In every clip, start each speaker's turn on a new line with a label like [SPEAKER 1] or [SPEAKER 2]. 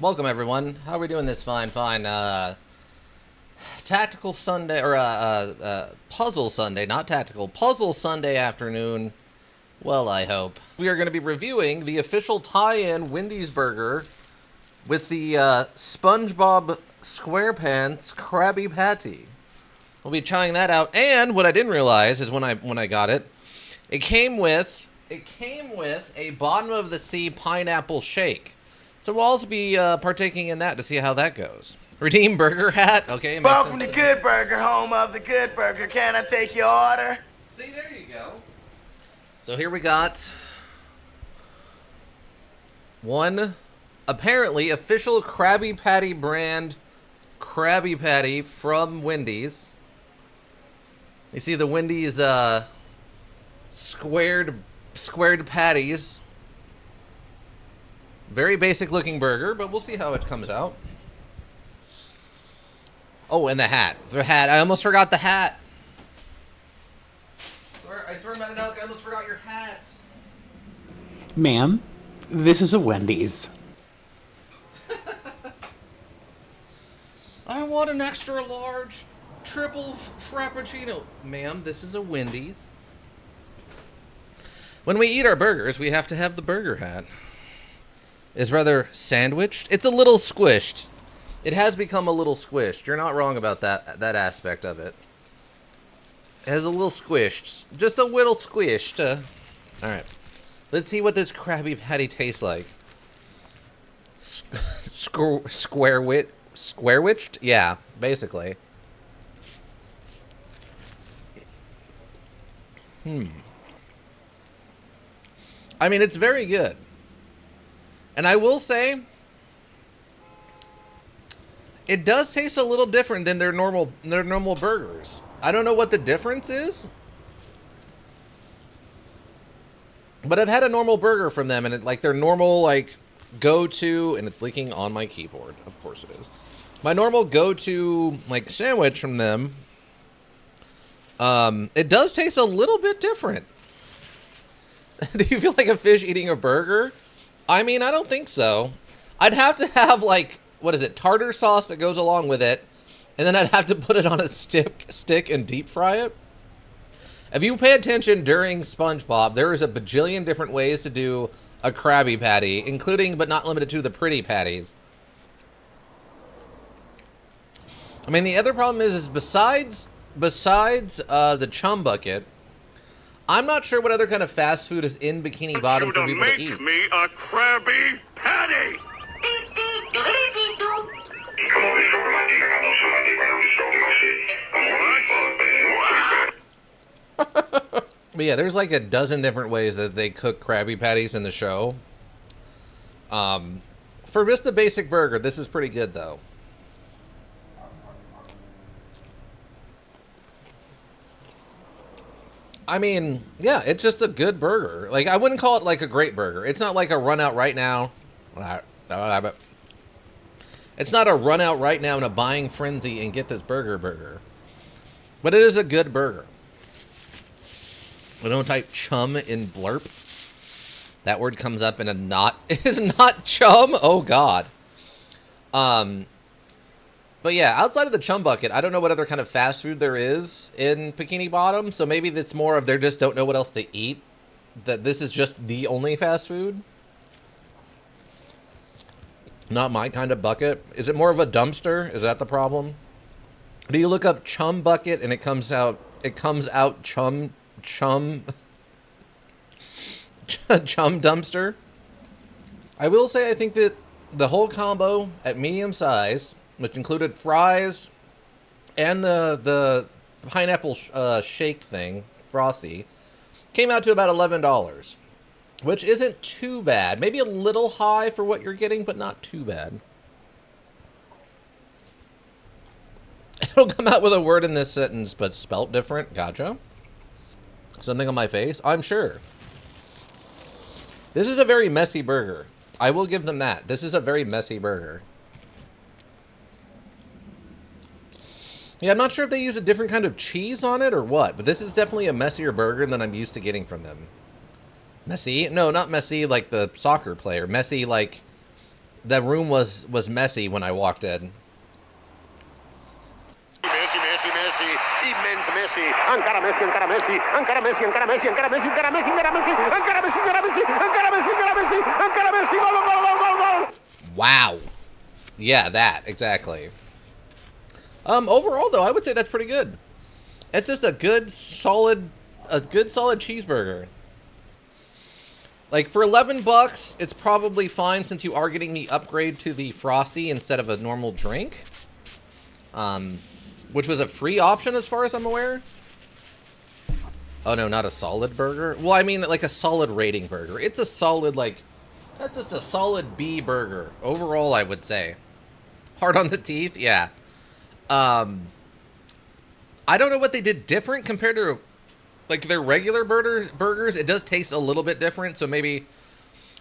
[SPEAKER 1] Welcome everyone. How are we doing this fine? Tactical Sunday, or Puzzle Sunday, not tactical, Puzzle Sunday afternoon. Well, I hope. We are going to be reviewing the official tie-in Wendy's burger with the SpongeBob SquarePants Krabby Patty. We'll be trying that out, and what I didn't realize is when I got it, it came with a bottom of the sea pineapple shake. So we'll also be partaking in that to see how that goes. Redeem burger hat. Okay.
[SPEAKER 2] Welcome to Good Burger, home of the Good Burger. Can I take your order?
[SPEAKER 1] See, there you go. So here we got one apparently official Krabby Patty brand Krabby Patty from Wendy's. You see the Wendy's squared patties. Very basic looking burger, but we'll see how it comes out. Oh, and the hat. The hat. I almost forgot the hat. I swear, Matt, I almost forgot your hat.
[SPEAKER 3] Ma'am, this is a Wendy's.
[SPEAKER 1] I want an extra large triple frappuccino. Ma'am, this is a Wendy's. When we eat our burgers, we have to have the burger hat. Is rather sandwiched. It's a little squished. It has become a little squished. You're not wrong about that aspect of it. It has a little squished. Just a little squished. Alright. Let's see what this Krabby Patty tastes like. Square-witched? Yeah, basically. I mean, it's very good. And I will say, it does taste a little different than their normal burgers. I don't know what the difference is, but I've had a normal burger from them, and it, like their normal go-to, and it's leaking on my keyboard. Of course it is. My normal go-to sandwich from them. It does taste a little bit different. Do you feel like a fish eating a burger? I mean, I don't think so. I'd have to have, what is it, tartar sauce that goes along with it, and then I'd have to put it on a stick and deep fry it. If you pay attention during SpongeBob, there is a bajillion different ways to do a Krabby Patty, including, but not limited to, the pretty patties. I mean, the other problem is besides the Chum Bucket, I'm not sure what other kind of fast food is in Bikini Bottom for people to eat.
[SPEAKER 4] Make me a Krabby Patty!
[SPEAKER 1] But yeah, there's like a dozen different ways that they cook Krabby Patties in the show. For just the basic burger, this is pretty good though. I mean, yeah, it's just a good burger. I wouldn't call it like a great burger. It's not like a run out right now. It's not a run out right now in a buying frenzy and get this burger. But it is a good burger. I don't type chum in blurp. That word comes up in a not. It is not chum? Oh, God. But yeah, outside of the Chum Bucket, I don't know what other kind of fast food there is in Bikini Bottom. So maybe it's more of they just don't know what else to eat. That this is just the only fast food. Not my kind of bucket. Is it more of a dumpster? Is that the problem? Do you look up Chum Bucket and it comes out chum dumpster? I will say I think that the whole combo at medium size, which included fries and the pineapple shake thing, Frosty, came out to about $11, which isn't too bad. Maybe a little high for what you're getting, but not too bad. It'll come out with a word in this sentence, but spelt different. Gotcha. Something on my face? I'm sure. This is a very messy burger. I will give them that. This is a very messy burger. Yeah, I'm not sure if they use a different kind of cheese on it or what, but this is definitely a messier burger than I'm used to getting from them. Messy? No, not messy like the soccer player. Messy like the room was messy when I walked in.
[SPEAKER 4] Messi, Messi, Messi, immens Messi, encara Messi, encara Messi, encara Messi, encara Messi, encara Messi, encara Messi, encara Messi, encara Messi, encara Messi, encara Messi, encara Messi, encara Messi, gol, gol, gol, gol, gol.
[SPEAKER 1] Wow. Yeah, that exactly. Overall though, I would say that's pretty good. It's just a good solid cheeseburger. Like for $11, it's probably fine since you are getting the upgrade to the Frosty instead of a normal drink. Which was a free option as far as I'm aware. Oh no, not a solid burger. Well, I mean like a solid rating burger. It's a solid, like, that's just a solid B burger. Overall, I would say. Hard on the teeth, yeah. I don't know what they did different compared to like their regular burgers. It does taste a little bit different, so maybe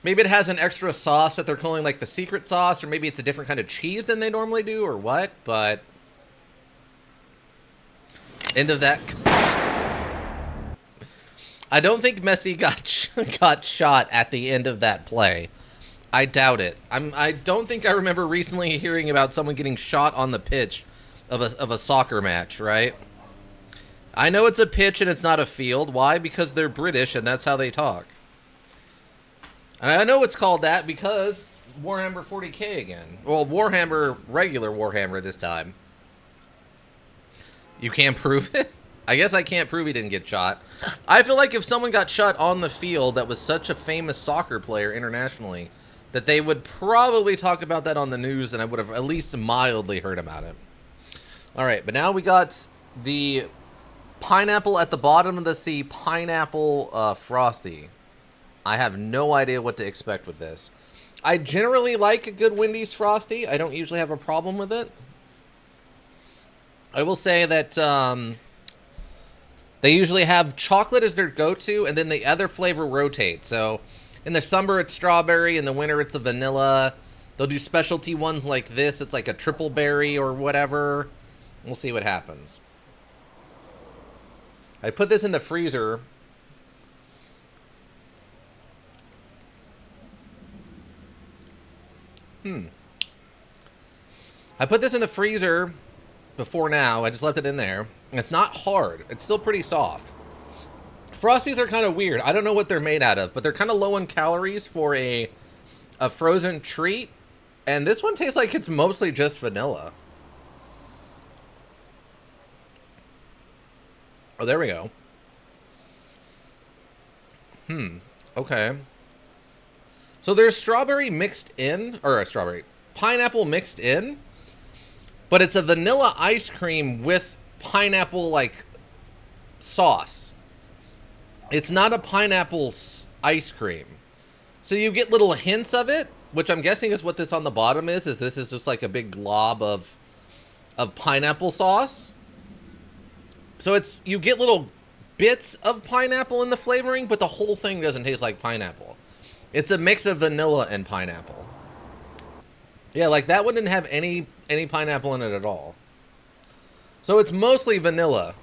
[SPEAKER 1] it has an extra sauce that they're calling like the secret sauce, or maybe it's a different kind of cheese than they normally do, or what, but end of that. I don't think Messi got shot at the end of that play. I doubt it. I don't think I remember recently hearing about someone getting shot on the pitch of a soccer match, right? I know it's a pitch and it's not a field. Why? Because they're British and that's how they talk. And I know it's called that because Warhammer 40k again. Well, Warhammer, regular Warhammer this time. You can't prove it? I guess I can't prove he didn't get shot. I feel like if someone got shot on the field that was such a famous soccer player internationally, that they would probably talk about that on the news and I would have at least mildly heard about it. Alright, but now we got the pineapple at the bottom of the sea, pineapple Frosty. I have no idea what to expect with this. I generally like a good Wendy's Frosty. I don't usually have a problem with it. I will say that they usually have chocolate as their go-to, and then the other flavor rotates. So in the summer, it's strawberry. In the winter, it's a vanilla. They'll do specialty ones like this. It's like a triple berry or whatever. We'll see what happens. I put this in the freezer. I put this in the freezer before now. I just left it in there. And it's not hard. It's still pretty soft. Frosties are kind of weird. I don't know what they're made out of, but they're kind of low in calories for a frozen treat. And this one tastes like it's mostly just vanilla. Oh, there we go. Okay. So there's strawberry mixed in, or pineapple mixed in, but it's a vanilla ice cream with pineapple, like, sauce. It's not a pineapple ice cream. So you get little hints of it, which I'm guessing is what this on the bottom is this is just like a big glob of pineapple sauce. So you get little bits of pineapple in the flavoring, but the whole thing doesn't taste like pineapple. It's a mix of vanilla and pineapple. Yeah, like that one didn't have any pineapple in it at all. So it's mostly vanilla.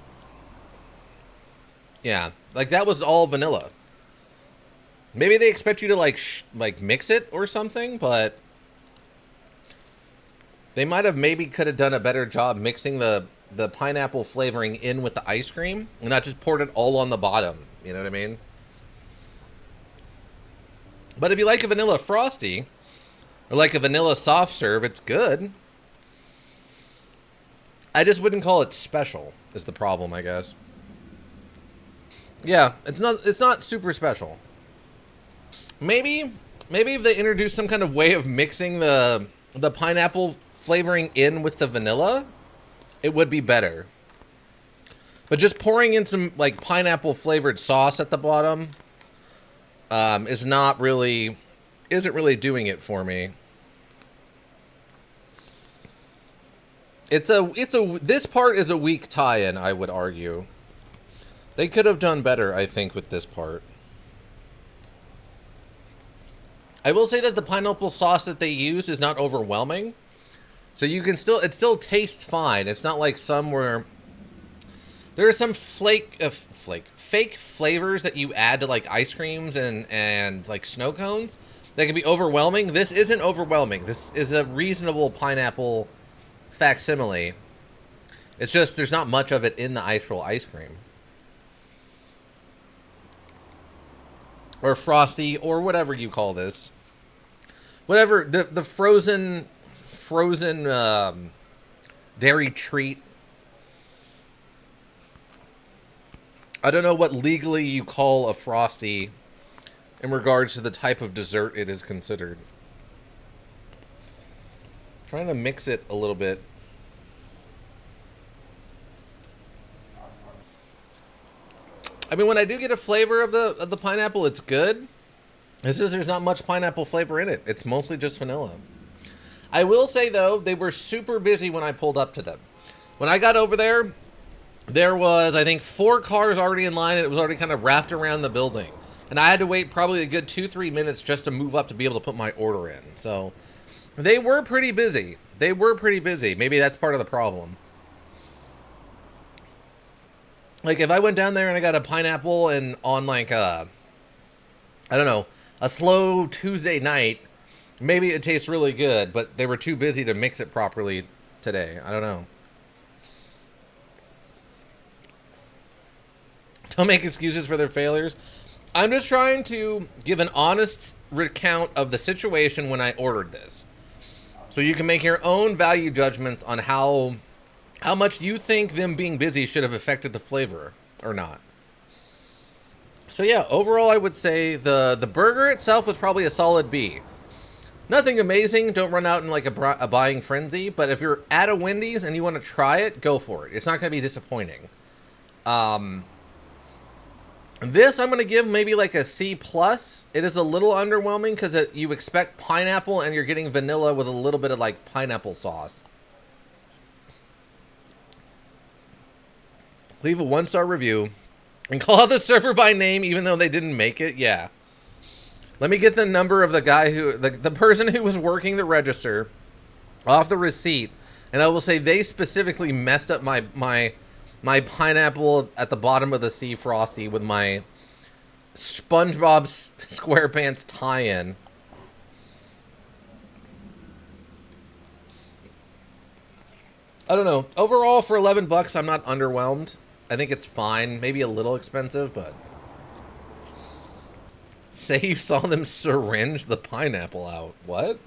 [SPEAKER 1] Yeah, like that was all vanilla. Maybe they expect you to like mix it or something, but they might have could have done a better job mixing the pineapple flavoring in with the ice cream and not just poured it all on the bottom. You know what I mean? But if you like a vanilla Frosty or like a vanilla soft serve, it's good. I just wouldn't call it special is the problem, I guess. Yeah, it's not super special. Maybe if they introduce some kind of way of mixing the pineapple flavoring in with the vanilla, it would be better. But just pouring in some like pineapple flavored sauce at the bottom isn't really doing it for me. This part is a weak tie-in, I would argue. They could have done better, I think, with this part. I will say that the pineapple sauce that they use is not overwhelming. So you can it still tastes fine. It's not like some where there are some fake flavors that you add to like ice creams and like snow cones that can be overwhelming. This isn't overwhelming. This is a reasonable pineapple facsimile. It's just there's not much of it in the ice roll ice cream. Or Frosty, or whatever you call this. Whatever, the frozen dairy treat. I don't know what legally you call a Frosty in regards to the type of dessert it is considered. Trying to mix it a little bit. I mean, when I do get a flavor of the pineapple, it's good. It's just there's not much pineapple flavor in it. It's mostly just vanilla. I will say, though, they were super busy when I pulled up to them. When I got over there, there was, I think, 4 cars already in line, and it was already kind of wrapped around the building. And I had to wait probably a good 2-3 minutes just to move up to be able to put my order in. So they were pretty busy. They were pretty busy. Maybe that's part of the problem. Like, if I went down there and I got a pineapple and on, like, I don't know, a slow Tuesday night, maybe it tastes really good, but they were too busy to mix it properly today. I don't know. Don't make excuses for their failures. I'm just trying to give an honest recount of the situation when I ordered this. So you can make your own value judgments on how much you think them being busy should have affected the flavor or not. So yeah, overall I would say the burger itself was probably a solid B. Nothing amazing, don't run out in like a buying frenzy, but if you're at a Wendy's and you want to try it, go for it. It's not going to be disappointing. This I'm going to give maybe like a C+. It is a little underwhelming because you expect pineapple and you're getting vanilla with a little bit of like pineapple sauce. Leave a 1-star review and call out the server by name even though they didn't make it. Yeah. Let me get the number of the guy who, the person who was working the register off the receipt, and I will say they specifically messed up my pineapple at the bottom of the sea Frosty with my SpongeBob SquarePants tie-in. I don't know. Overall, for $11, I'm not underwhelmed. I think it's fine. Maybe a little expensive, but... Say you saw them syringe the pineapple out. What?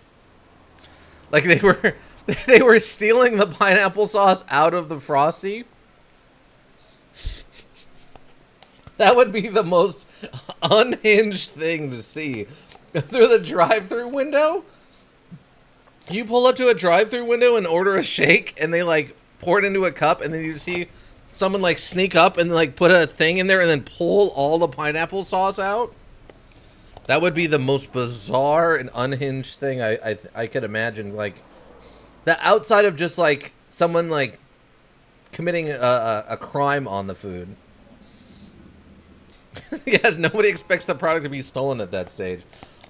[SPEAKER 1] Like they were stealing the pineapple sauce out of the Frosty? That would be the most unhinged thing to see. Through the drive-thru window? You pull up to a drive-thru window and order a shake, and they like pour it into a cup, and then you see someone like sneak up and like put a thing in there and then pull all the pineapple sauce out? That would be the most bizarre and unhinged thing I could imagine. Like, the outside of just like someone like committing a crime on the food. Yes, nobody expects the product to be stolen at that stage.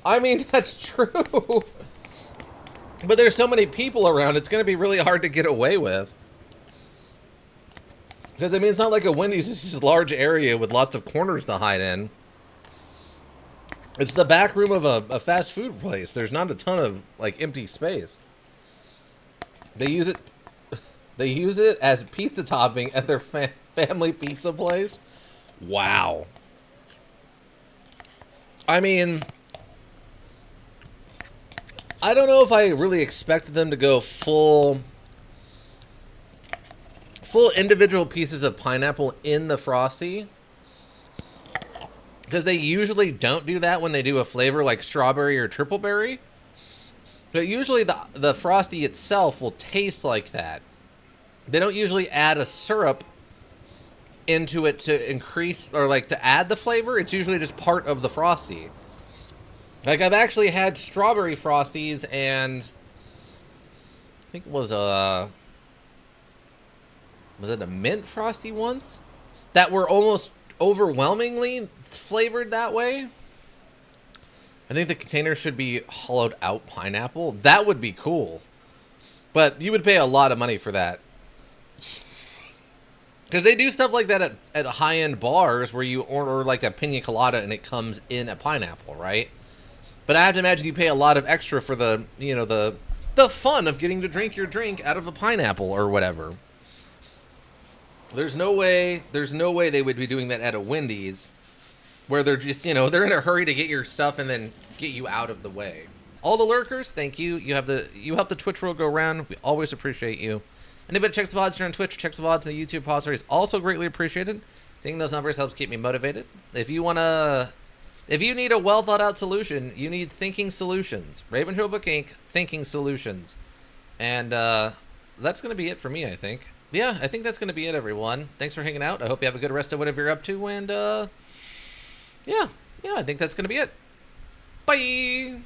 [SPEAKER 1] I mean, that's true. But there's so many people around, it's going to be really hard to get away with. Because, I mean, it's not like a Wendy's. It's just a large area with lots of corners to hide in. It's the back room of a fast food place. There's not a ton of, like, empty space. They use it as pizza topping at their family pizza place. Wow. I mean, I don't know if I really expected them to go full individual pieces of pineapple in the Frosty. Because they usually don't do that when they do a flavor like strawberry or triple berry. But usually the Frosty itself will taste like that. They don't usually add a syrup into it to increase or like to add the flavor. It's usually just part of the Frosty. Like, I've actually had strawberry Frosties and I think it was it a mint Frosty once? That were almost overwhelmingly flavored that way. I think the container should be hollowed out pineapple. That would be cool. But you would pay a lot of money for that. Because they do stuff like that at high-end bars where you order like a pina colada and it comes in a pineapple, right? But I have to imagine you pay a lot of extra for the, you know, the fun of getting to drink your drink out of a pineapple or whatever. There's no way they would be doing that at a Wendy's where they're just, you know, they're in a hurry to get your stuff and then get you out of the way. All the lurkers, thank you. You help the Twitch world go round. We always appreciate you. Anybody checks the VODs here on Twitch, checks the VODs in the YouTube pod series, also greatly appreciated. Seeing those numbers helps keep me motivated. If you need a well thought out solution, you need Thinking Solutions. Ravenhill Book Inc. Thinking Solutions. And that's going to be it for me, I think. Yeah, I think that's going to be it, everyone. Thanks for hanging out. I hope you have a good rest of whatever you're up to. And yeah, I think that's going to be it. Bye!